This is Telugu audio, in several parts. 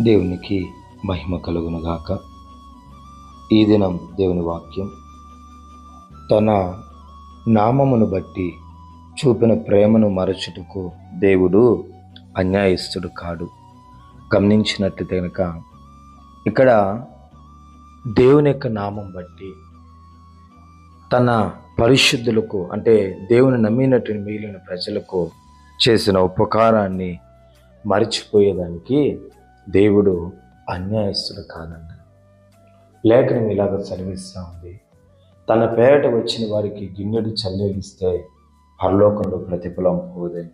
దేవునికి మహిమ కలుగునుగాక. ఈ దినం దేవుని వాక్యం, తన నామమును బట్టి చూపిన ప్రేమను మరచుటకు దేవుడు అన్యాయస్తుడు కాడు. గమనించినట్టు కనుక ఇక్కడ దేవుని యొక్క నామం బట్టి తన పరిశుద్ధులకు, అంటే దేవుని నమ్మినట్టు మిగిలిన ప్రజలకు చేసిన ఉపకారాన్ని మరిచిపోయేదానికి దేవుడు అన్యాయస్తుడు కాదండి. లేఖనం ఇలాగ సెలవిస్తూ ఉంది, తన పేరట వచ్చిన వారికి గిన్నెడు చల్లేగిస్తే పరలోకంలో ప్రతిఫలం పోదని.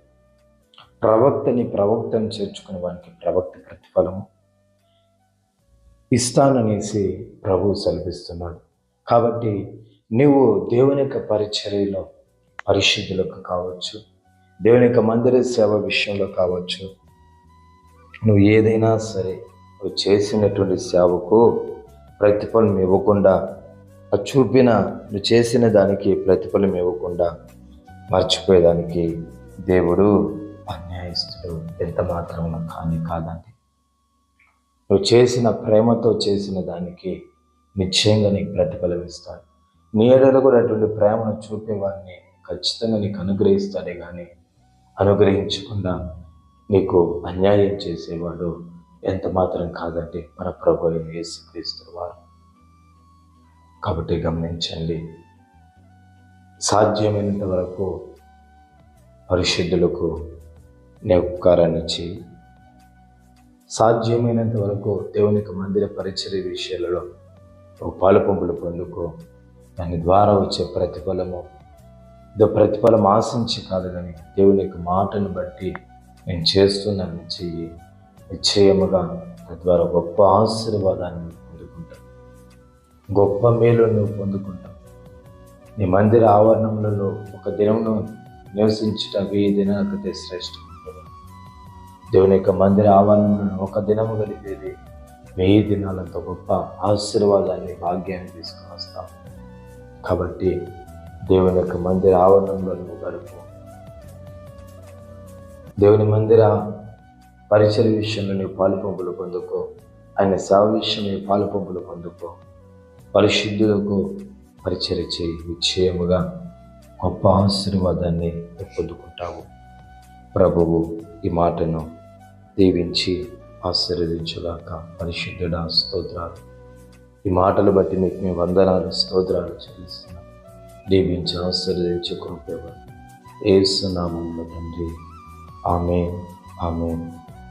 ప్రవక్తను చేర్చుకునే వారికి ప్రవక్త ప్రతిఫలము ఇస్తాననేసి ప్రభువు సెలవిస్తున్నాడు. కాబట్టి నువ్వు దేవుని యొక్క పరిచర్యలో పరిశుద్ధులకు కావచ్చు, దేవుని యొక్క మందిర సేవ విషయంలో కావచ్చు, నువ్వు ఏదైనా సరే నువ్వు చేసినటువంటి సేవకు ప్రతిఫలం ఇవ్వకుండా, నువ్వు చేసిన దానికి ప్రతిఫలం ఇవ్వకుండా మర్చిపోయేదానికి దేవుడు అన్యాయస్తుడు ఎంత మాత్రం కాదండి. నువ్వు చేసిన ప్రేమతో చేసిన దానికి నిశ్చయంగా నీకు ప్రతిఫలం ఇస్తాడు. నీ ఎడల కూడా అటువంటి ప్రేమను చూపేవాడిని ఖచ్చితంగా నీకు అనుగ్రహిస్తాడే కానీ అనుగ్రహించకుండా నీకు అన్యాయం చేసేవాడు ఎంత మాత్రం కాదంటే మన ప్రభు అయిన యేసుక్రీస్తు వారు. కాబట్టి గమనించండి, సాధ్యమైనంత వరకు పరిశుద్ధులకు నీ ఉపకారాన్ని చేయి. సాధ్యమైనంత వరకు దేవుని యొక్క మందిర పరిచర్య విషయాలలో పాలు పంపులు పొందుకో. దాని ద్వారా వచ్చే ప్రతిఫలం ఆశించి కాదు, కానీ దేవుని యొక్క మాటను బట్టి నేను చేస్తున్నాను చెయ్యి. నిశ్చయముగా తద్వారా గొప్ప ఆశీర్వాదాన్ని పొందుకుంటావు, గొప్ప మేలు నువ్వు పొందుకుంటావు. నీ మందిర ఆవరణములలో ఒక దినమును నివసించుట 1000 దినాల కంటే శ్రేష్టం. దేవుని యొక్క మందిర ఆవరణములను ఒక దినము గడిపేది 1000 దినాలంత గొప్ప ఆశీర్వాదాన్ని, భాగ్యాన్ని తీసుకుని వస్తావు. కాబట్టి దేవుని యొక్క మందిర ఆవరణంలో నువ్వు గడుపు. దేవుని మందిర పరిచర్య విషయంలో నీవు పాలు పంపులు పొందుకో. ఆయన సేవ విషయంలో పాలు పంపులు పొందుకో. పరిశుద్ధులకు పరిచర్య చేయి. నిశ్చయముగా గొప్ప ఆశీర్వాదాన్ని పొందుకుంటావు. ప్రభువు ఈ మాటను దీవించి ఆశీర్వదించుగాక. పరిశుద్ధుడా, స్తోత్రాలు. ఈ మాటలు బట్టి నీకు మీ వందనాలు, స్తోత్రాలు చెల్లిస్తున్నాను. దీవించి ఆశీర్వదించి కృప యేసు నామములో తండ్రి. ఆమేన్, ఆమేన్.